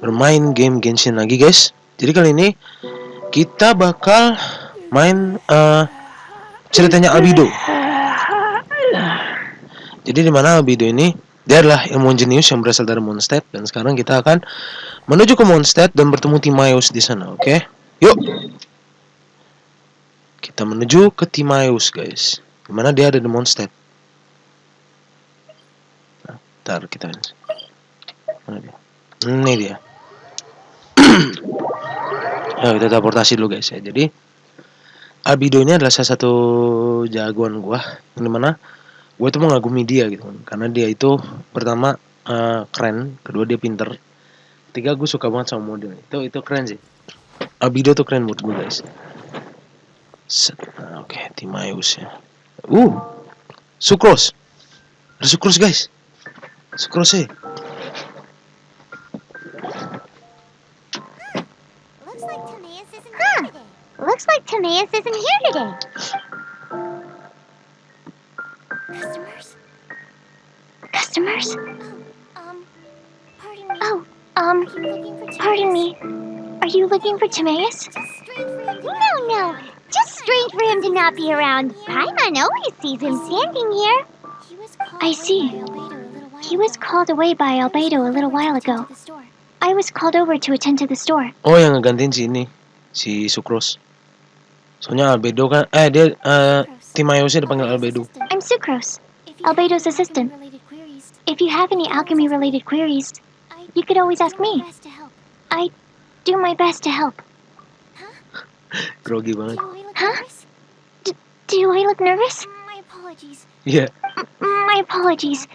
Bermain game Genshin lagi guys. Jadi kali ini kita bakal main ceritanya albedo. Jadi di mana albedo ini dia adalah ilmuwan jenius yang berasal dari monstadt, dan sekarang kita akan menuju ke monstadt dan bertemu Timaeus di sana. Oke? Yuk. Kita menuju ke Timaeus guys. Di mana dia ada di monstadt. Nah, ntar kita mana dia? Ini dia. Nah, kita teleportasi dulu guys ya. Jadi albedo ini adalah salah satu jagoan gua, yang dimana gue tuh mengagumi dia gitu kan, karena dia itu pertama keren, kedua dia pinter, ketiga gue suka banget sama modelnya. Itu keren sih, albedo tuh keren buat gue guys. Nah, oke, Timaeus ya. Sucrose, ada sucrose guys, sucrose. Looks like Timaeus isn't here today. Customers? Pardon me. Are you looking for Timaeus? No. Just strange for him to not be around. Paimon always sees him standing here. I see. He was called away by albedo a little while ago. I was called over to attend to the store. Oh, yang ngegantiin si ini, si Sucrose. Soalnya albedo kan, dia Timaeusnya dipanggil albedo. I'm Sucrose, albedo's assistant. If you have any alchemy-related queries, you could always ask me. I do my best to help. Grogi banget. Huh? Do I look nervous? My apologies. Iya. My apologies.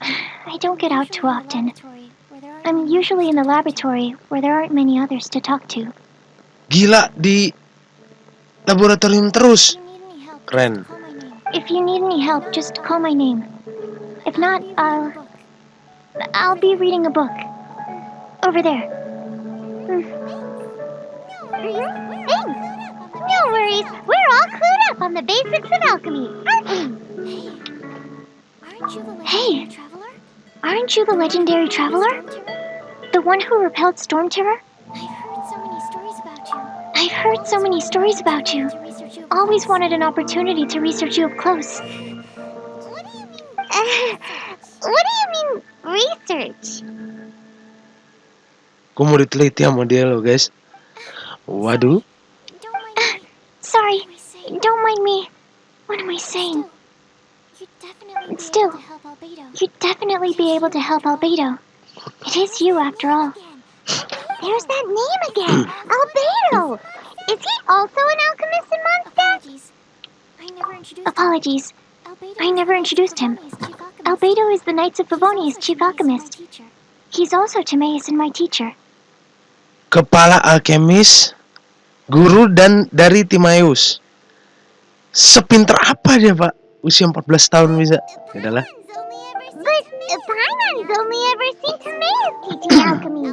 I don't get out too often. I'm usually in the laboratory where there aren't many others to talk to. Gila, di laboratorium terus. Keren. If you need any help, just call my name. If not, I'll be reading a book. Over there. Thanks. No worries. We're all clued up on the basics of alchemy, aren't we? Hey, aren't you the legendary traveler? The one who repelled Storm Terror? I've heard so many stories about you. Always wanted an opportunity to research you up close. What do you mean, research? Gue mau diteliti sama dia loh guys. Waduh. Sorry, don't mind me. What am I saying? Still, you'd definitely be able to help albedo. It is you, after all. There's that name again, albedo. Is he also an alchemist in Mondstadt? Apologies. I never introduced him. Albedo is the Knights of Favonia's chief alchemist. He's also Timaeus and my teacher. Kepala alkemis, guru dan dari Timaeus. Sepinter apa dia, Pak? Usia 14 tahun bisa. Yaudahlah. But Paimon's only ever seen Timaeus teaching alchemy.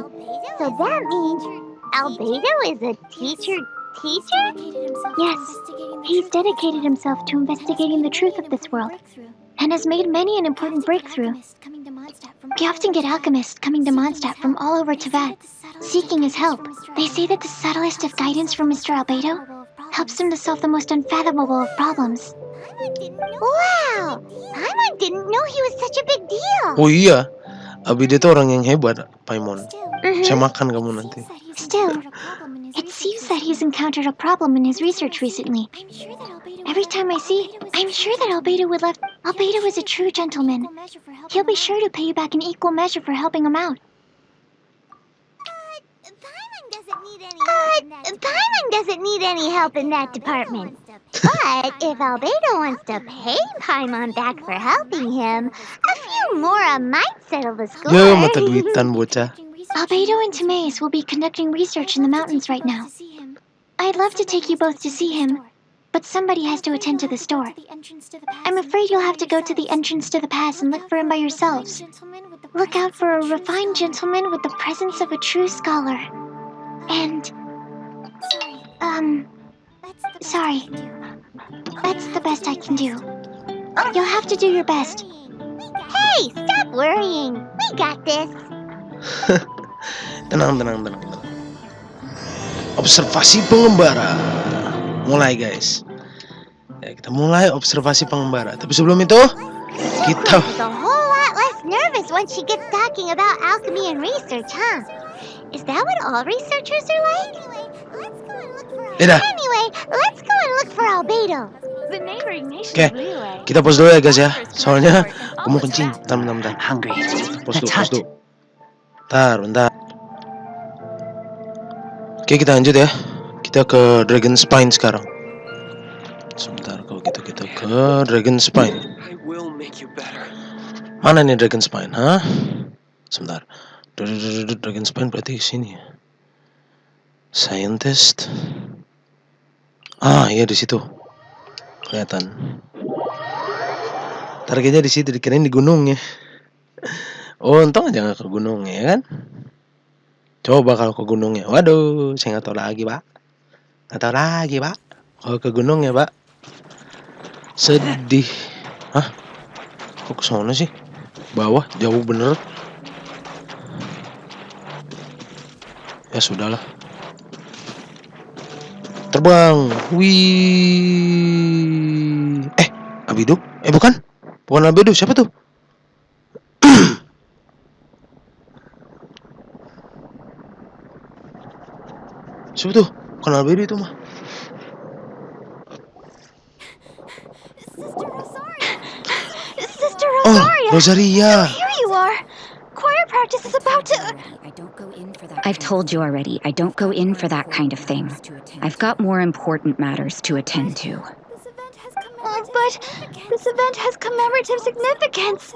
So that means albedo is a teacher? Yes, he's dedicated himself to investigating the truth of this world, and has made many an important breakthrough. We often get alchemists coming to Mondstadt from all over Tibet, seeking his help. They say that the subtlest of guidance from Mr. Albedo helps him to solve the most unfathomable of problems. Wow! Paimon didn't know he was such a big deal! Oh iya, albedo itu orang yang hebat, Paimon. Saya makan kamu nanti. Still, it seems that he's encountered a problem in his research recently. Every time I see, I'm sure that Albedo would love. Albedo is a true gentleman. He'll be sure to pay you back in equal measure for helping him out. Paimon doesn't need any help in that department. But if Albedo wants to pay Paimon back for helping him, a few more might settle the score. Yo, mata duitan bocah. Albedo and Timaeus will be conducting research in the mountains right now. I'd love to take you both to see him, but somebody has to attend to the store. I'm afraid you'll have to go to the entrance to the pass and look for him by yourselves. Look out for a refined gentleman with the presence of a true scholar. And... sorry. That's the best I can do. You'll have to do your best. Hey, stop worrying. We got this. Tenang. Observasi pengembara. Mulai guys. Ya, kita mulai observasi pengembara. Tapi sebelum itu, kita Is a whole lot less nervous once she gets talking about alchemy and research, huh? Is that what all researchers are like? Anyway, let's go and look for albedo. Oke, kita pause dulu ya guys ya. Soalnya aku mau kencing. Bentar. Hungry. Pause Let's dulu. hunt. Bentar. Oke, kita lanjut ya. Kita ke Dragon Spine sekarang. Sebentar, kalau gitu kita ke Dragon Spine. Mana nih Dragon Spine, hah? Sebentar. Dragon Spine berarti sini ya. Scientist. Iya di situ. Kelihatan. Targetnya di situ, dikirain di gunung ya. Oh, untung aja nggak ke gunung ya kan? Coba kalau ke gunung ya. Waduh, saya nggak tahu lagi, Pak. Kalau ke gunung ya, Pak. Sedih. Hah? Kok ke sana sih? Bawah, jauh bener. Ya sudahlah. Terbang. Wih. Albedo? Bukan. Bukan albedo, siapa tuh? Siapa tuh? Bukan albedo itu mah. Sister Rosaria! Rosaria. Here you are. Choir practice is about to... I've told you already, I don't go in for that kind of thing. I've got more important matters to attend to. But this event has commemorative significance.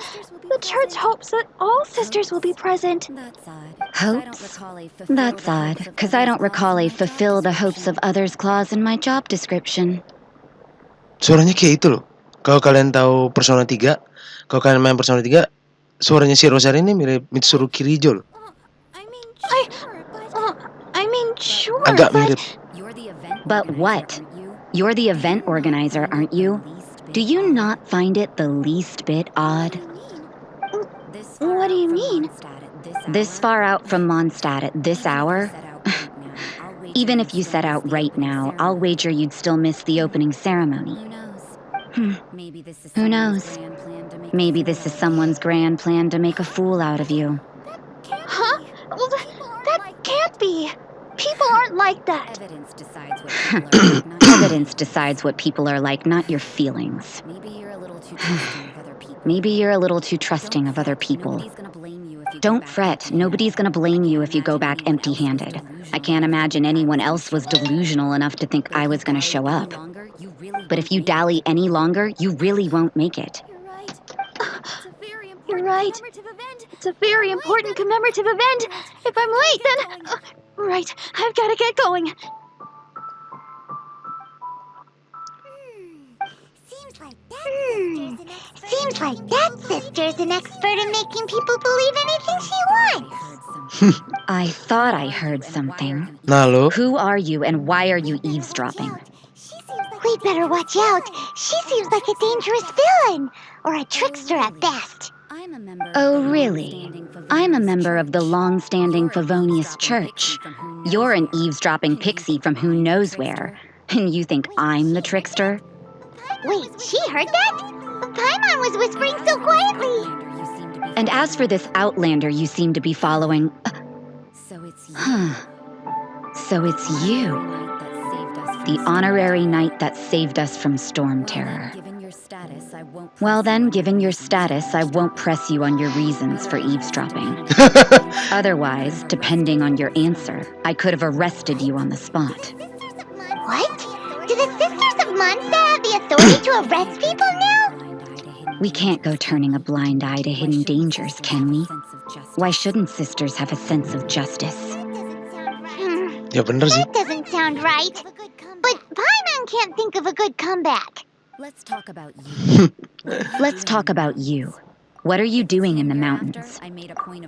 The church hopes that all sisters will be present. Hopes? That's odd, because I don't recall a fulfill the hopes of others clause in my job description. Suaranya kayak itu loh. Kalau kalian tahu Persona 3, kalau kalian main Persona 3, suaranya si Rosaria ini mirip Mitsuru Kirijo loh. I mean, sure, Agak mirip. But what? You're the event organizer, aren't you? Do you not find it the least bit odd? What do you mean? This far out from Mondstadt at this hour? Even if you set out right now, I'll wager you'd still miss the opening ceremony. Who knows? Maybe this is someone's grand plan to make a fool out of you. Huh? Well, that can't be. People aren't like that. Evidence decides what people are like, not your feelings. Maybe you're a little too trusting of other people. Don't fret, nobody's gonna blame you if you go back empty-handed. I can't imagine anyone else was delusional enough to think I was gonna show up. But if you dally any longer, you really won't make it. You're right. It's a very important commemorative event. If I'm late, then... Right, I've got to get going. Seems like that sister's an expert in making people believe anything she wants. I thought I heard something. Nah, Who are you and why are you eavesdropping? We'd better watch out. She seems like a dangerous villain, or a trickster at best. Oh, really? I'm a member of the long-standing Favonius Church. You're an eavesdropping pixie from who knows where. And you think I'm the trickster? Wait, she heard that? Paimon was whispering so quietly. And as for this outlander you seem to be following... So it's you. The honorary knight that saved us from storm terror. Well then, given your status, I won't press you on your reasons for eavesdropping. Otherwise, depending on your answer, I could have arrested you on the spot. What? Do the Sisters of Monstadt have the authority to arrest people now? We can't go turning a blind eye to hidden dangers, can we? Why shouldn't sisters have a sense of justice? Ya bener sih. That doesn't sound right. But Paimon can't think of a good comeback. Let's talk about you. Let's talk about you. What are you doing in the mountains?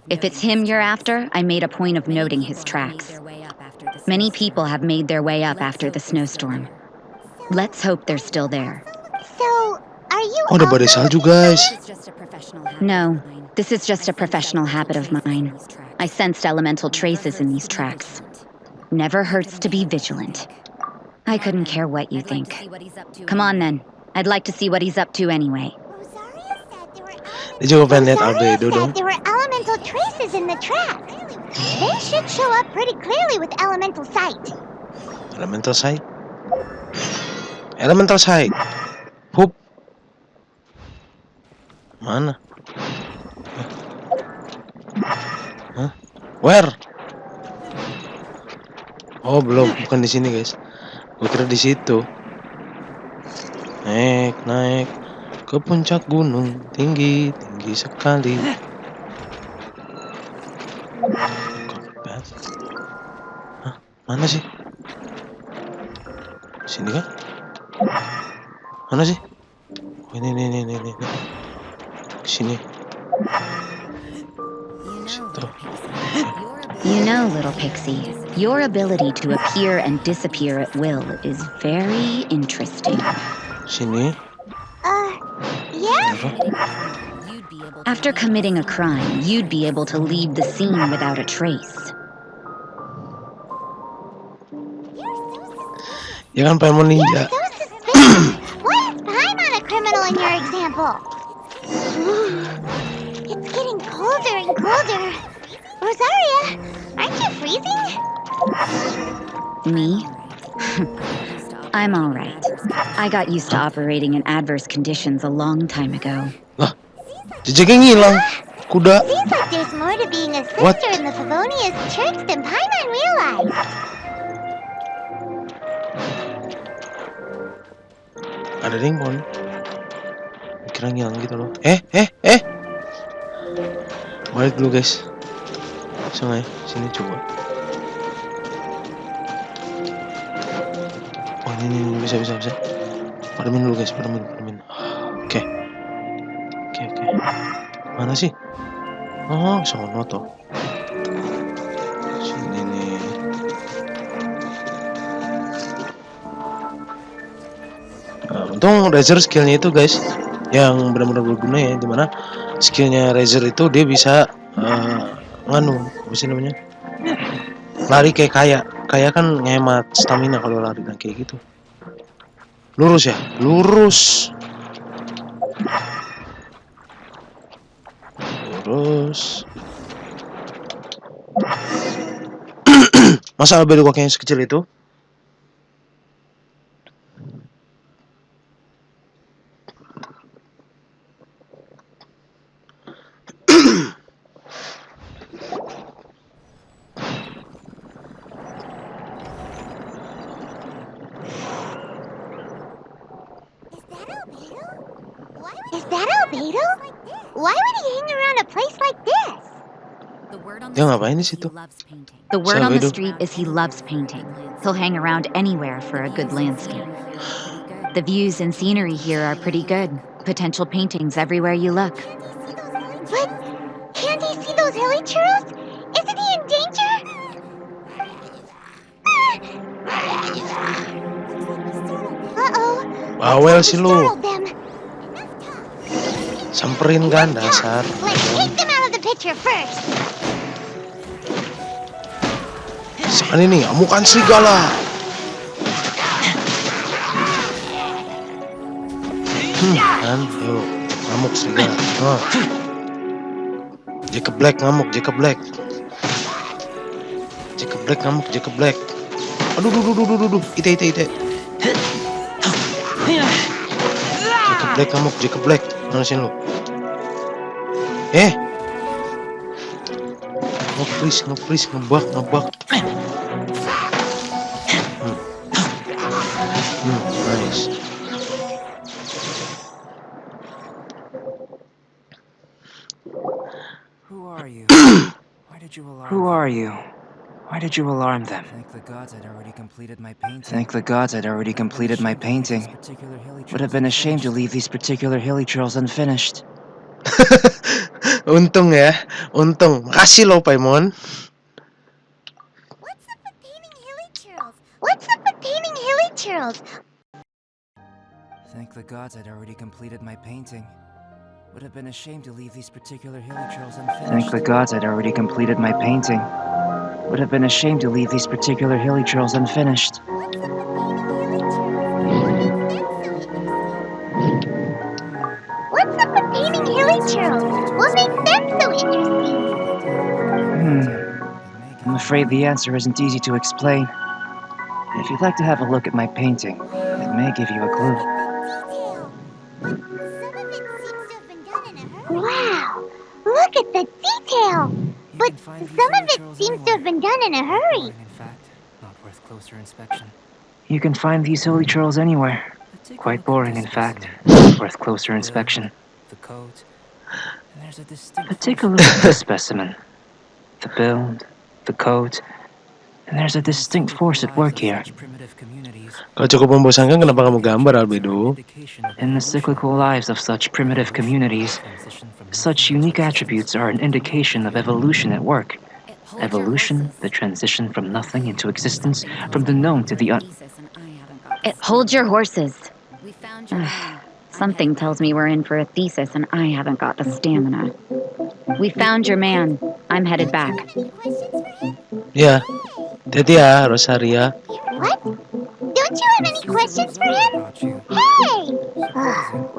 If it's him you're after, I made a point of noting his tracks. Many people have made their way up after the snowstorm. Let's hope they're still there. So, are you Oh, ada badai also salju, looking for guys. it? No, this is just a professional habit of mine. I sensed elemental traces in these tracks. Never hurts to be vigilant. I couldn't care what you think. Come on then. I'd like to see what he's up to anyway. Dia juga pengen lihat Rosaria albedo dong. said there were elemental traces in the track. They should show up pretty clearly with elemental sight. Elemental sight. Elemental sight. Hup. Mana? Hah? Where? Oh, belum. Bukan di sini, guys. Gue kira di situ. Naik ke puncak gunung, tinggi sekali. Hah? Mana sih? Sini kan? Mana sih? Oh, ini. Sini. Situ. You know, little pixie, your ability to appear and disappear at will is very interesting. Sini. Yeah? Apa? After committing a crime, you'd be able to leave the scene without a trace. Ya kan Paimon You're ninja. so suspicious. Why is Paimon a criminal in your example? It's getting colder and colder. Rosaria, aren't you freezing? Me? I'm all right. I got used to operating in adverse conditions a long time ago. Lah, jejaknya ngilang. Kuda. Seems like there's more to being a sister What? in the Favonia's church than Paimon realized. Ada ringtone. Kira ngilang gitu loh. Balik dulu, guys. Bisa nggak ya? Sini coba. Oh, ini bisa. Pademin dulu, guys. Pademin. Oke. Mana sih? Oh, sono toh. Sini nih. Nah, untung Razer skillnya itu, guys, yang benar-benar berguna ya. Dimana skillnya Razer itu dia bisa apa sih namanya? Lari kayak kaya kan ngehemat stamina kalau lari kayak gitu. Lurus ya, lurus. Masa albedo kakeknya sekecil itu? Is that albedo? Why would he hang around a place like this? Dia ngapain di situ? The word on the Albedo. street is he loves painting. He'll hang around anywhere for a good landscape. The views and scenery here are pretty good. Potential paintings everywhere you look. But can't he see those hilly churros? Isn't he in danger? Uh-oh. Bawel sih lu. Startled them. Samperin kan dasar. Let's take them out of the picture first. Misalkan ini amukan serigala. Kan, ayo ngamuk serigala. Jacob Black ngamuk, Jacob Black ngamuk, Jacob Black. Aduh, ite. Jacob Black, mana sih lu? No please, ngebak. Nice. Who are you? Why did you alarm them? Thank the gods I'd already completed my painting. Would have been a shame to leave these particular hilly trails unfinished. Untung. Makasih lo, Paimon. What's up with painting hilly churros? Thank the gods I'd already completed my painting. Would have been a shame to leave these particular hilly trails unfinished. Thank the gods I'd already completed my painting. Would have been a shame to leave these particular hilly trails unfinished. What's up with painting hilly trails? What makes them so interesting? I'm afraid the answer isn't easy to explain. If you'd like to have a look at my painting, it may give you a clue. Wow, look at the detail! But some of it seems to have been done in a hurry. In fact, not worth closer inspection. You can find these hilly trails anywhere. Quite boring, in fact. Worth closer inspection. The coat, and there's a distinct But take a look at this specimen. The build, the coat, and there's a distinct force at work here. primitive communities. Kalau cukup membosankan, kenapa kamu gambar, Albedo? In the cyclical lives of such primitive communities, such unique attributes are an indication of evolution at work. Evolution, the transition from nothing into existence, from the known to the Hold your horses. Something tells me we're in for a thesis and I haven't got the stamina. We found your man. I'm headed back. Ya, hati ya, Rosaria. What? Don't you have any questions for him? Hey!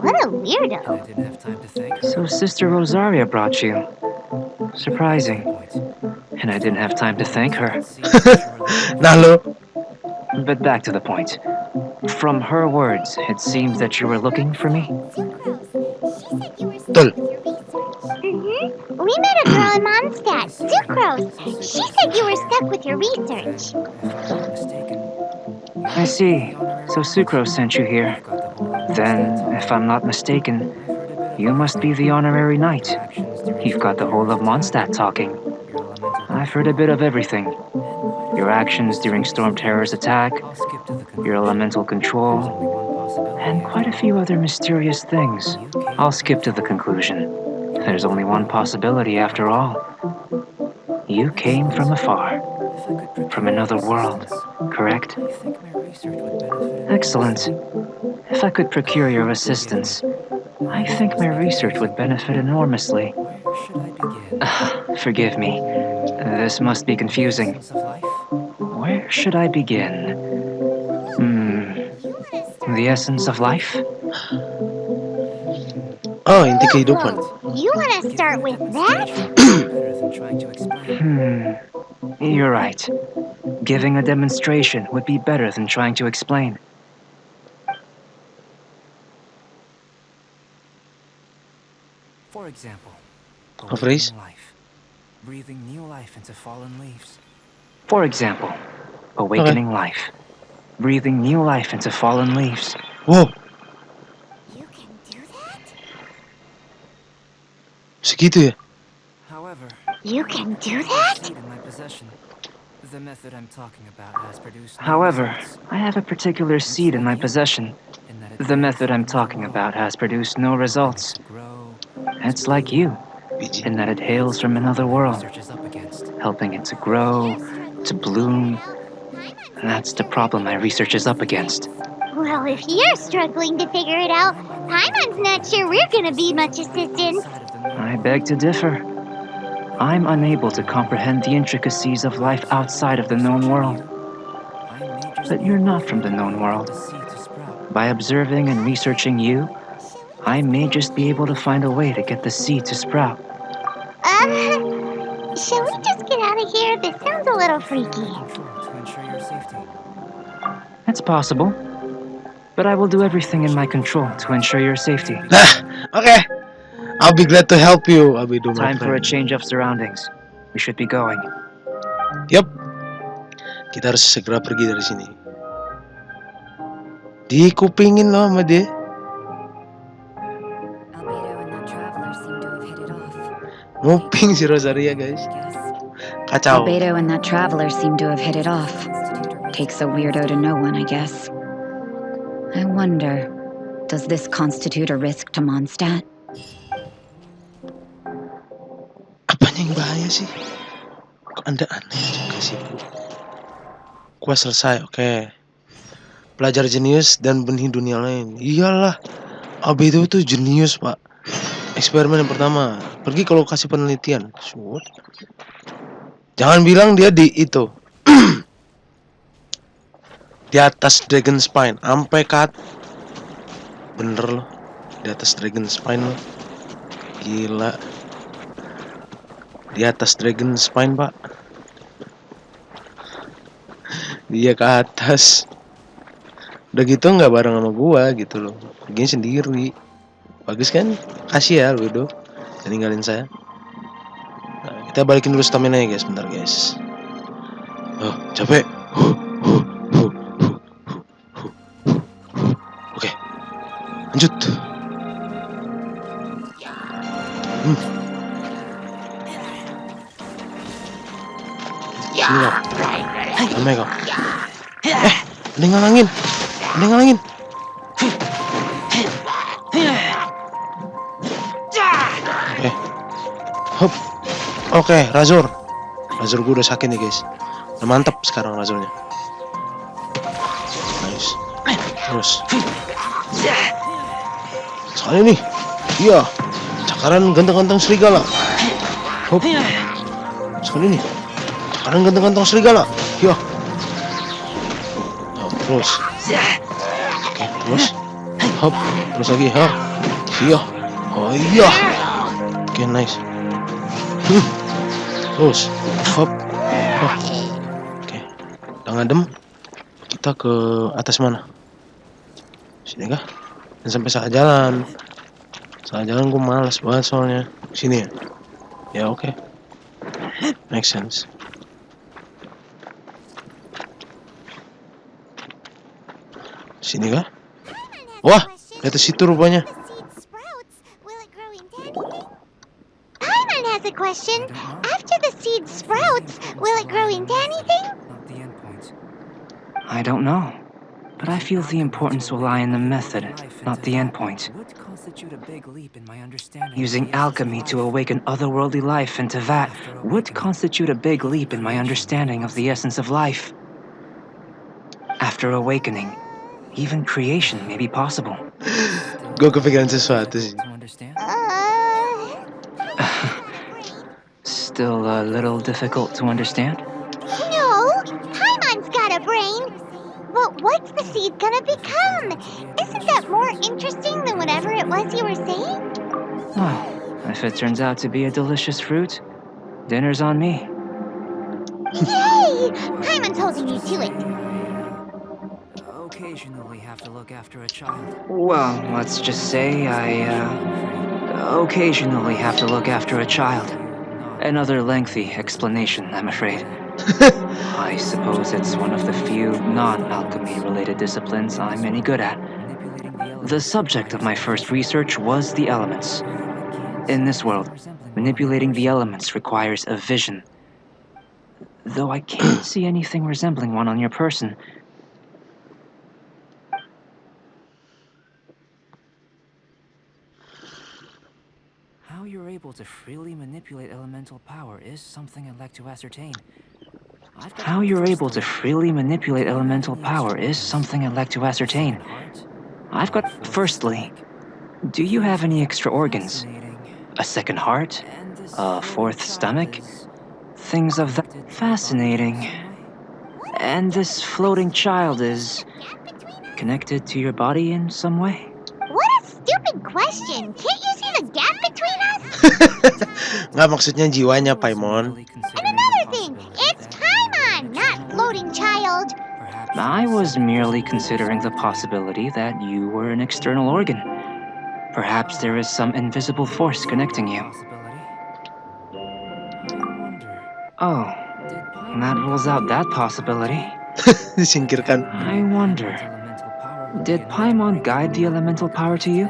What a weirdo. I didn't have time to think. So Sister Rosaria brought you. Surprising. And I didn't have time to thank her. Nalo. But back to the point. From her words, it seems that you were looking for me. Tol. We met a girl in Mondstadt, Sucrose. She said you were stuck with your research. I see. So Sucrose sent you here. Then, if I'm not mistaken, you must be the honorary knight. You've got the whole of Mondstadt talking. I've heard a bit of everything. Your actions during Storm Terror's attack, your elemental control, and quite a few other mysterious things. I'll skip to the conclusion. There's only one possibility after all. You came from afar. From another world, correct? Excellent. If I could procure your assistance, I think my research would benefit enormously. Forgive me. This must be confusing. Where should I begin? The essence of life? Oh, inti kehidupan. You want to start with that? You're right. Giving a demonstration would be better than trying to explain. For example, A phrase? awakening life. Breathing new life into fallen leaves. For example, awakening life. Breathing new life into fallen leaves. Wow, You can do that? segitu ya? However, You can do that? in my possession, the method I'm talking about has produced no However, results I have a particular seed in my possession. in that it The method I'm fails talking to about has produced no results. grow. It's like you, Biji. in that it hails from another world, Research is up against. helping it to grow, to bloom. And that's the problem my research is up against. Well, if you're struggling to figure it out, Paimon's not sure we're gonna be much assistance. I beg to differ. I'm unable to comprehend the intricacies of life outside of the known world. But you're not from the known world. By observing and researching you, I may just be able to find a way to get the seed to sprout. Shall we just get out of here? This sounds a little freaky. To ensure your safety. It's possible. But I will do everything in my control to ensure your safety. Okay. I'll be glad to help you, Albedo, my Time for a friend. change of surroundings. We should be going. Yup. Kita harus segera pergi dari sini. Dikupingin loh sama dia. Albedo and that traveler seem to have hit it off. Nguping si Rosaria, guys. Kacau. Albedo and that traveler seem to have hit it off. Takes a weirdo to know one, I guess. I wonder, does this constitute a risk to Mondstadt? Apanya yang bahaya sih? Kok Anda aneh juga sih, Bu? Gua selesai, oke. pelajar jenius dan benih dunia lain. Iyalah, albedo itu jenius pak. Eksperimen yang pertama, pergi ke lokasi penelitian. Shoot. Jangan bilang dia di itu di atas dragon spine, sampai kat. Bener loh, di atas dragon spine loh. Gila, di atas dragon spine pak. Dia ke atas. Udah gitu nggak bareng sama gua gitu loh, pergi sendiri. Bagus kan? Kasih ya albedo, jangan ninggalin saya. Nah, kita balikin dulu stamina ya guys, bentar guys. Oh, capek. Oke, lanjut. Sini kau. Ramai kau. Ada yang ngalangin. Ada yang ngalangin. Oke. Hop. Oke, razor. Razor gue udah sakit nih guys. Udah mantep sekarang razornya. Nice. Terus. Sekali nih. Iya. Cakaran ganteng-ganteng serigala. Hop. Sekali nih. Cakaran ganteng-ganteng serigala. Iya. Oh, terus. Oke, terus. Hop. Terus lagi. Hop. Iya. Oh iya. Oke, nice. Terus. Hop. Oh. Oke. Udah ngadem. Kita ke atas mana? Sini kah? Dan sampai saat jalan. Saat jalan gue malas banget soalnya. Sini ya? Ya oke. Make sense. Sini kah? Wah, lihat situ rupanya. Paimon has a question. After the seed sprouts, will it grow into anything? Not the endpoint. I don't know. But I feel the importance will lie in the method, not the endpoint. Would constitute a big leap in my understanding. Using alchemy to awaken otherworldly life into that would constitute a big leap in my understanding of the essence of life. After awakening, even creation may be possible. Gue kepikiran sesuatu sih. To understand? Still a little difficult to understand? No, Paimon's got a brain. But what's the seed gonna become? Isn't that more interesting than whatever it was you were saying? Well, if it turns out to be a delicious fruit, dinner's on me. Yay! Paimon's holding you to it. Occasionally have to look after a child. Well, let's just say I, occasionally have to look after a child. Another lengthy explanation, I'm afraid. I suppose it's one of the few non-alchemy related disciplines I'm any good at. The subject of my first research was the elements. In this world, manipulating the elements requires a vision. Though I can't see anything resembling one on your person. How you're able to freely manipulate elemental power is something I'd like to ascertain. How you're able to freely manipulate elemental power is something I'd like to ascertain. I've got... Firstly, do you have any extra organs? A second heart? A fourth stomach? Things of that... Fascinating. And this floating child is... connected to your body in some way? What a stupid question. Can't you see the gap between us? Nggak, maksudnya jiwanya Paimon. And another thing, it's Paimon, not floating child. I was merely considering the possibility that you were an external organ. Perhaps there is some invisible force connecting you. Oh, that rules out that possibility. Disingkirkan. I wonder, did Paimon guide the elemental power to you?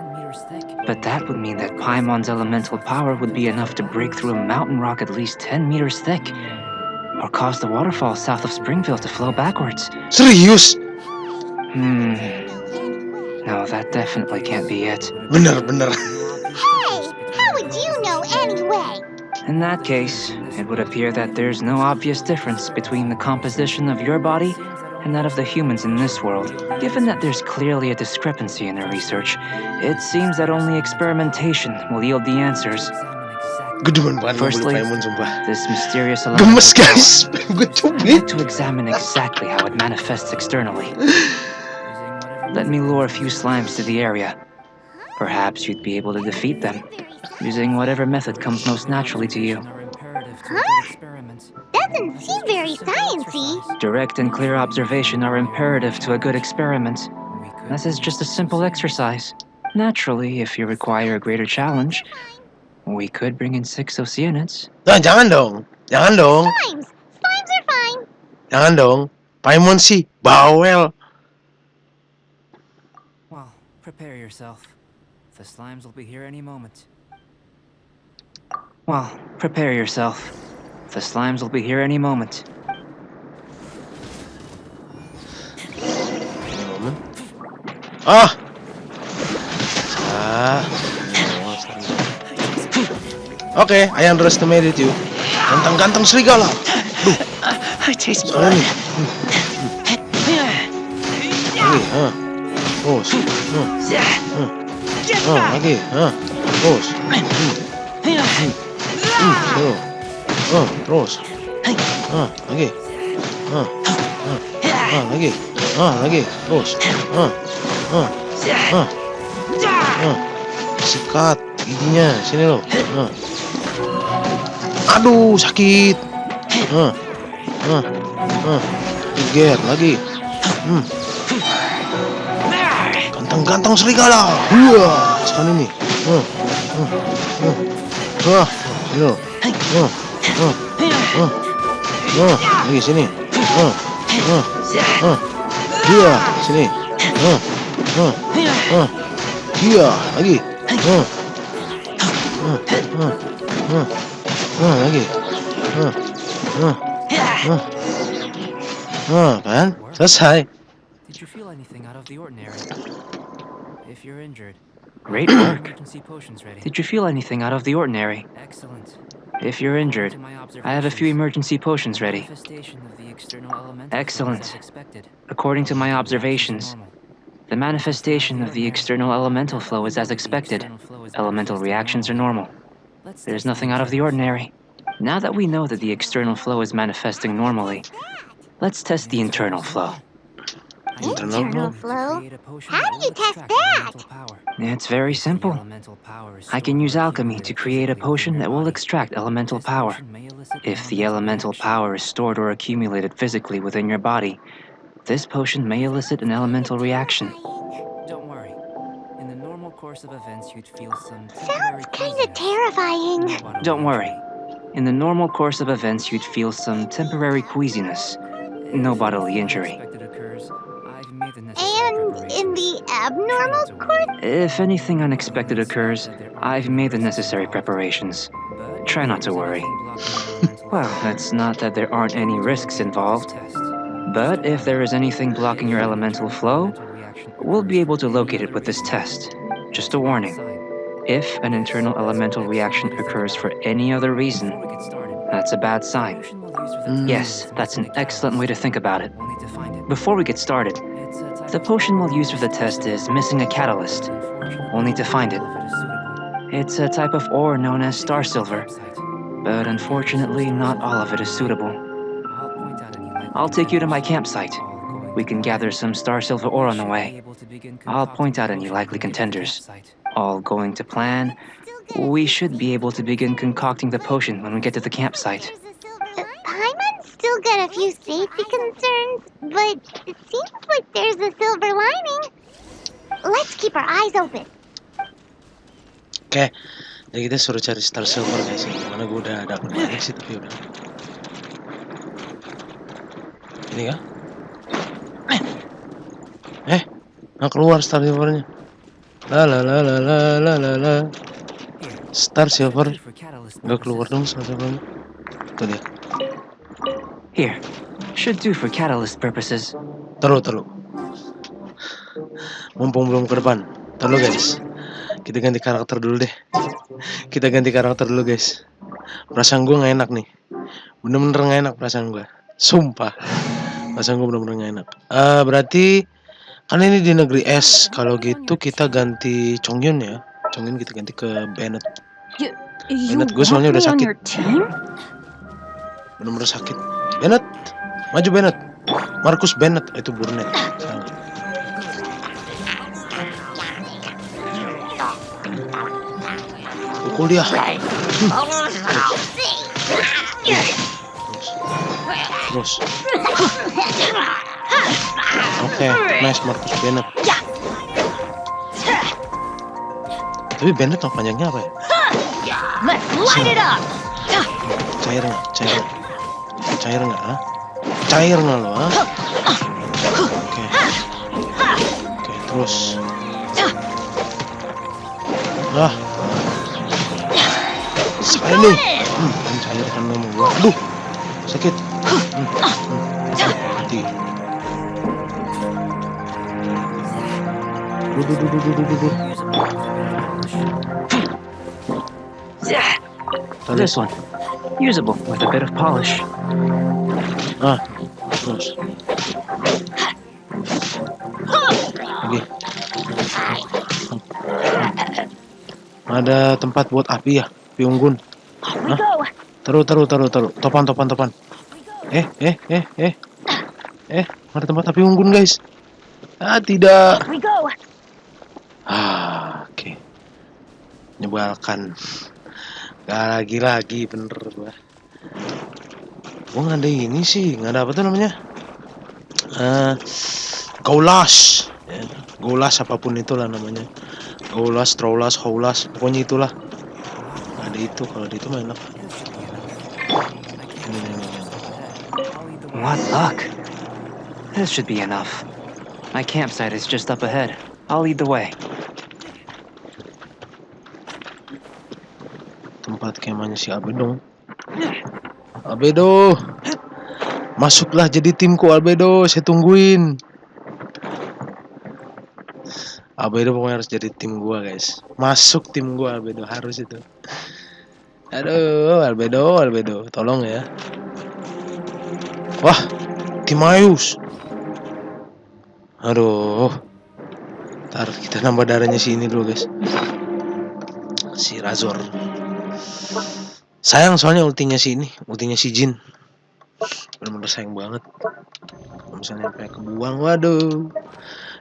But that would mean that Paimon's elemental power would be enough to break through a mountain rock at least 10 meters thick, or cause the waterfall south of Springfield to flow backwards. Serius? No, that definitely can't be it. Bener. Hey, how would you know anyway? In that case, it would appear that there's no obvious difference between the composition of your body and that of the humans in this world. Given that there's clearly a discrepancy in their research, it seems that only experimentation will yield the answers. Gedemen banget nggak Firstly, boleh Paimon sumpah. this mysterious Gemes elemental power. guys. Gue I'd cubit. like to examine exactly how it manifests externally. Let me lure a few slimes to the area. Perhaps you'd be able to defeat them, using whatever method comes most naturally to you. Doesn't seem very sciencey. Direct and clear observation are imperative to a good experiment. This is just a simple exercise. Naturally, if you require a greater challenge, we could bring in 6 Oceanids. Nah, jangan dong. Jangan dong. Slimes. Slimes are fine. Jangan dong. Paimon sih bawel. Well, prepare yourself. The slimes will be here any moment. Well, prepare yourself. The slimes will be here any moment. Ah. Oke, I underestimated you. Ganteng-ganteng serigala. Duh. I taste Soalnya nih. Lagi, terus. Lagi, terus. Terus. Lagi. Lagi. Terus. Sikat giginya, sini lo. Aduh, sakit. Geger lagi. Ganteng-ganteng serigala. Sekali nih. Sini lo. Lagi sini. Dia sini. Dia lagi. Lagi. Kan? Selesai. Did you feel anything out of the ordinary? If you're injured, Great work. emergency potions ready. Did you feel anything out of the ordinary? Excellent. If you're injured, I have a few emergency potions ready. Manifestation of the external elemental Excellent. flow as expected. According to my Reactions observations, normal. the manifestation of the external elemental flow is as expected. Elemental reactions are normal. Let's There's test nothing out of the internal ordinary. Now that we know that the external flow is manifesting normally, let's test the internal flow. Internal flow? Create a potion How that do will you test extract that? elemental power. It's very If the simple. elemental power is I can stored use or alchemy to accumulated create a physically potion within that your will body, extract elemental this power. potion may elicit If the an elemental reaction. power is stored or accumulated physically within your body, this potion may elicit an elemental reaction. Don't worry. In the normal course of events, you'd feel some Sounds temporary kinda queasiness. terrifying. No bodily Don't worry. injury. In the normal course of events, you'd feel some temporary queasiness. No If bodily anything injury. unexpected occurs, I've made the necessary And in preparations. the Try abnormal not to worry. If anything unexpected occurs, I've made the necessary preparations. But Try if not to there's worry. anything blocking your elemental Well, flow, it's not that there aren't any risks involved, test. but if there is anything blocking your elemental flow, we'll be able to locate it with this test. Just a warning. If an internal elemental reaction occurs for any other reason, that's a bad sign. Yes, that's an excellent way to think about it. Before we get started, the potion we'll use for the test is missing a catalyst. We'll need to find it. It's a type of ore known as star silver, but unfortunately not all of it is suitable. I'll take you to my campsite. We can gather some star silver ore on the way. I'll point out any likely contenders. All going to plan, we should be able to begin concocting the potion when we get to the campsite. Paimon's still got a few safety concerns, but it seems like there's a silver lining. Let's keep our eyes open. Oke, jadi kita suruh cari star silver guys. Mana gue udah dapet banyak sih tapi udah. Ini kah? Nah keluar star silvernya. La. Star silver. Gak keluar dong star silvernya. Tuh dia. Here, should do for catalyst purposes. Terus. Mumpung belum ke depan. Terus guys. Kita ganti karakter dulu deh. Guys. Perasaan gue gak enak nih. Bener-bener gak enak perasaan gue. Sumpah. Bahasa gue bener-bener gak enak. Berarti kan ini di negeri es. Kalau gitu kita ganti Chongyun ya. Chongyun kita ganti ke Bennett. You Bennett, gue want soalnya udah me on sakit. your team? Bener-bener sakit. Bennett, maju Bennett. Marcus Bennett, itu Burnett. Salah. Pukul dia. Terus. Oke, nice Marcus Bennett. Tapi Bennett nama panjangnya apa ya? Let's light it up! Cair nggak? Cair nggak? Ha? Cair nggak lo? Ha? Oke, terus. Sekali nih. Kan cair kan nama gua. Aduh, sakit. Mati. Duh. This one. Usable with a bit of polish. Terus. Lagi. Ada tempat buat api ya, api unggun. Hah? Taruh. Topan. Ada tempat api unggun guys. Tidak. Oke. Menyebalkan. Gak lagi bener gua. Gua nggak ada ini sih, nggak ada apa tuh namanya. Gaulas. Ya, Gaulas apapun itulah namanya. Gaulas, Traulas, Haulas, pokoknya itulah. Ada itu, kalau ada itu mah enak. What luck. This should be enough. My campsite is just up ahead. I'll lead the way. Tempat kemahnya si Albedo. Albedo, masuklah jadi timku Albedo, saya tungguin. Albedo pokoknya harus jadi tim gua guys. Masuk tim gua Albedo, harus itu. Aduh, Albedo, tolong ya. Wah, Timaeus. Aduh. Ntar kita nambah darahnya si ini dulu guys. Si Razor. Sayang soalnya ultinya si Jin. Bener-bener sayang banget. Kalau misalnya sampai kebuang, waduh.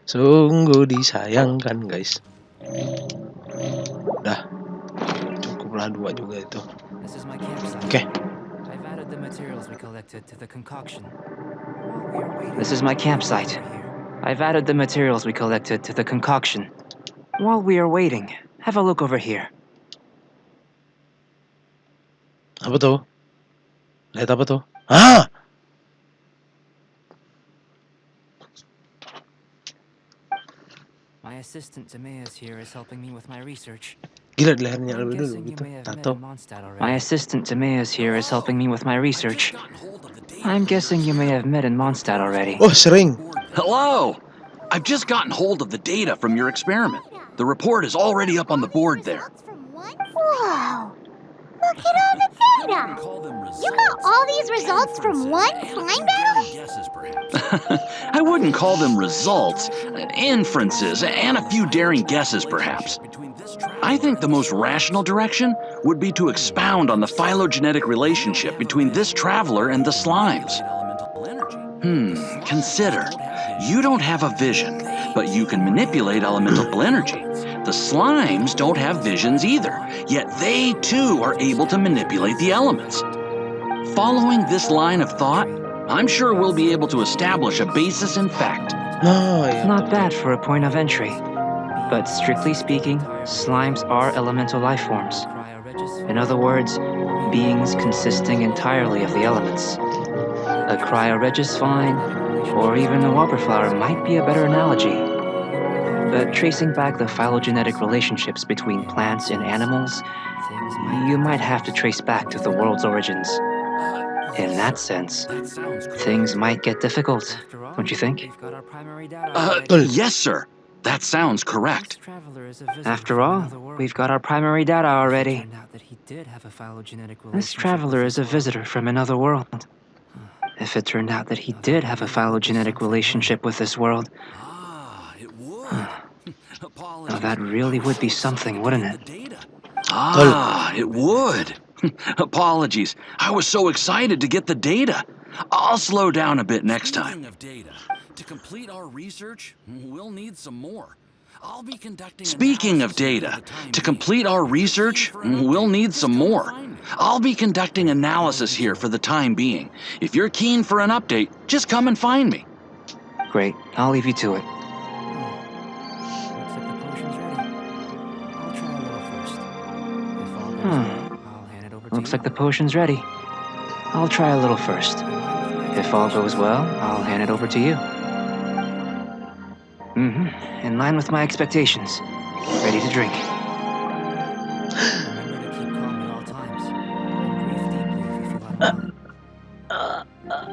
Sungguh disayangkan guys. Udah. Cukuplah 2 juga itu. Oke. This is my campsite. I've added the materials we collected to the concoction. While we are waiting, have a look over here. Apa tuh? Lihat apa tuh? Ah! My assistant Timaeus here is helping me with my research. Gila di lehernya I'm Albedo guessing you gitu. may have met Tato. in Monstadt already. My assistant Timaeus here is helping me with my research. I'm guessing you may have met in Mondstadt already. Oh, sering. Hello! I've just gotten hold of the data from your experiment. The report is already up on the board there. Whoa! Look at all the data! You got all these results from one slime battle? I wouldn't call them results, inferences, and a few daring guesses perhaps. I think the most rational direction would be to expound on the phylogenetic relationship between this traveler and the slimes. Consider. You don't have a vision, but you can manipulate elemental energy. The slimes don't have visions either, yet they too are able to manipulate the elements. Following this line of thought, I'm sure we'll be able to establish a basis in fact. No, ya. Not bad for a point of entry. But strictly speaking, slimes are elemental life forms. In other words, beings consisting entirely of the elements. A cryoregis vine, or even a wildflower might be a better analogy. But tracing back the phylogenetic relationships between plants and animals, you might have to trace back to the world's origins. In that sense, things might get difficult, don't you think? Yes, sir. That sounds correct. After all, we've got our primary data already. This traveler is a visitor from another world. if it turned out that he did have a phylogenetic relationship with this world. It would. Now that really would be something, wouldn't it? It would. Apologies. I was so excited to get the data. I'll slow down a bit next time. Speaking of data, to complete our research, we'll need some more. I'll be conducting Speaking of data, to complete our research, we'll need some more. I'll be conducting analysis here for the time being. If you're keen for an update, just come and find me. Great, I'll leave you to it. Looks like the potion's ready. I'll try a little first. If all goes well, I'll hand it over to you. In line with my expectations. Ready to drink.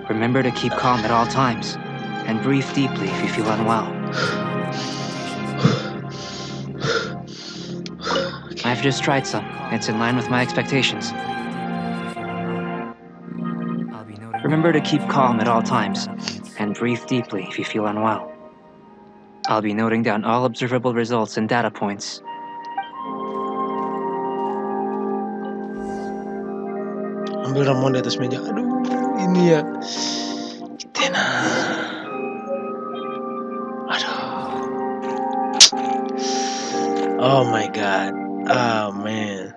Remember to keep calm at all times, and breathe deeply if you feel unwell. I've just tried some. It's in line with my expectations. Remember to keep calm at all times, and breathe deeply if you feel unwell. I'll be noting down all observable results and data points. Ambil ramuan di atas meja. Aduh, ini ya. Tena. Aduh. Oh my god. Ah, man.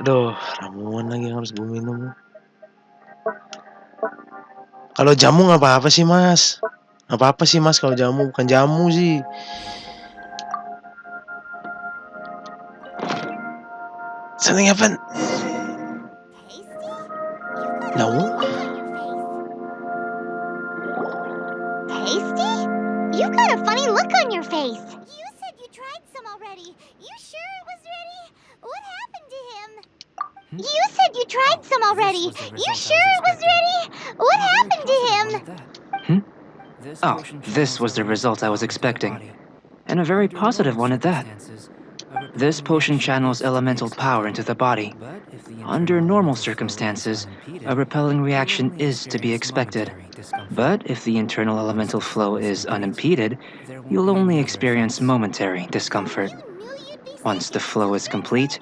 Aduh, ramuan lagi yang harus gue minum. Kalau jamu nggak apa-apa sih, Mas. Nggak apa-apa sih, Mas, kalau jamu. Bukan jamu sih. Something happened. No. Tasty? You've got a funny look on your face. You said you tried some already. You sure it was ready? What happened to him? You said you tried some already. You sure it was ready? What happened to him? Oh, this was the result I was expecting. And a very positive one at that. This potion channels elemental power into the body. Under normal circumstances, a repelling reaction is to be expected. But if the internal elemental flow is unimpeded, you'll only experience momentary discomfort. Once the flow is complete,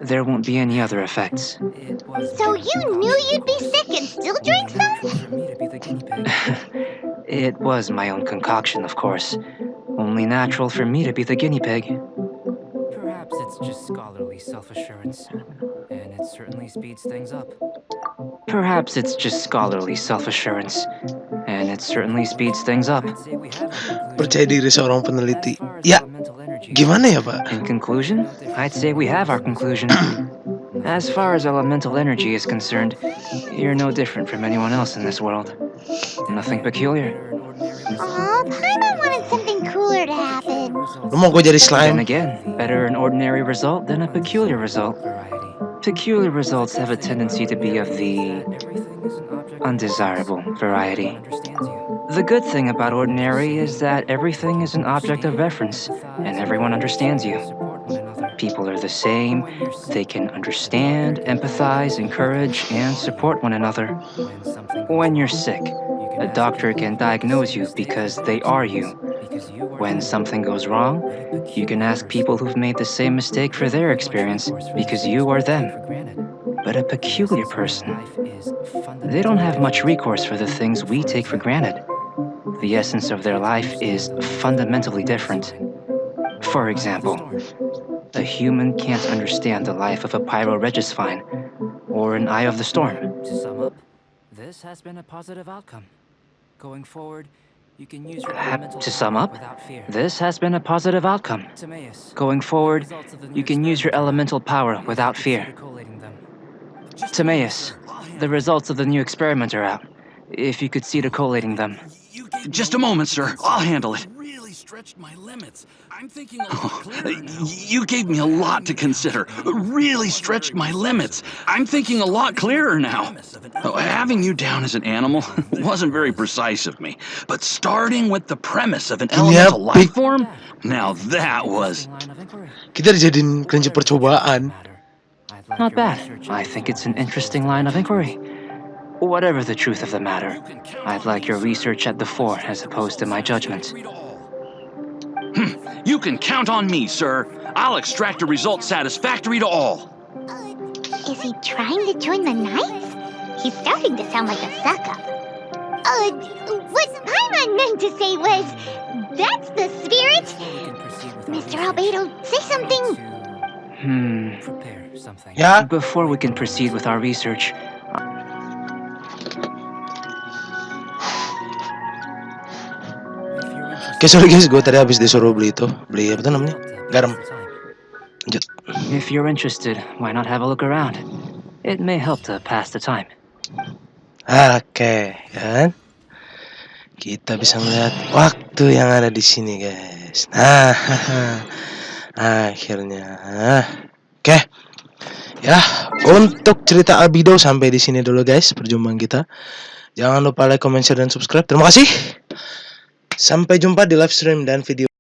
there won't be any other effects. So you knew you'd be sick and still drink some? It was my own concoction, of course. Only natural for me to be the guinea pig. Perhaps it's just scholarly self-assurance, and it certainly speeds things up. Perhaps it's just scholarly self-assurance, and it certainly speeds things up. Percaya diri seorang peneliti. Ya, gimana ya, Pak? In conclusion, I'd say we have our conclusion. As far as elemental energy is concerned, you're no different from anyone else in this world. Nothing peculiar. Aw, Paimon wanted something cooler to happen. Lu mau gue jadi Then slime? again, better an ordinary result than a peculiar result. Peculiar results have a tendency to be of the undesirable variety. The good thing about ordinary is that everything is an object of reference, and everyone understands you. People are the same. They can understand, empathize, encourage, and support one another. When you're sick, a doctor can diagnose you because they are you. When something goes wrong, you can ask people who've made the same mistake for their experience because you are them. But a peculiar person, they don't have much recourse for the things we take for granted. The essence of their life is fundamentally different. For example, a human can't understand the life of a pyroregisvine or an eye of the storm. To sum up, this has been a positive outcome. Going forward, you can use your elemental To sum up, without fear. this has been a positive outcome. Timaeus, Going forward, results of the new you can use your elemental power without fear. collating them. Timaeus, the results of the new experiment are out. If you could see to collating them. Just a moment, sir. I'll handle it. Really stretched my limits. I'm thinking a lot clearer now. You gave me a lot to consider. Really stretched my limits. I'm thinking a lot clearer now. Having you down as an animal wasn't very precise of me, but starting with the premise of an elemental life form, now that was... Line of inquiry. Kita dijadiin kelinci percobaan. Not bad. I think it's an interesting line of inquiry. Whatever the truth of the matter, I'd like your research at the fore as opposed to my judgment. You can count on me, sir. I'll extract a result satisfactory to all. Is he trying to join the Knights? He's starting to sound like a suck-up. What Paimon meant to say was, that's the spirit! Mr. Albedo, say something! Prepare something. Ya, Before we can proceed with our research, oke sorry guys, gue tadi habis disuruh beli apa tuh namanya? Garam. Lanjut. if you're interested, why not have a look around? It may help to pass the time. Oke, kan? Kita bisa melihat waktu yang ada di sini, guys. Nah, akhirnya. Oke. Ya, untuk cerita albedo sampai di sini dulu, guys. Perjumpaan kita. Jangan lupa like, comment, share, dan subscribe. Terima kasih. Sampai jumpa di live stream dan video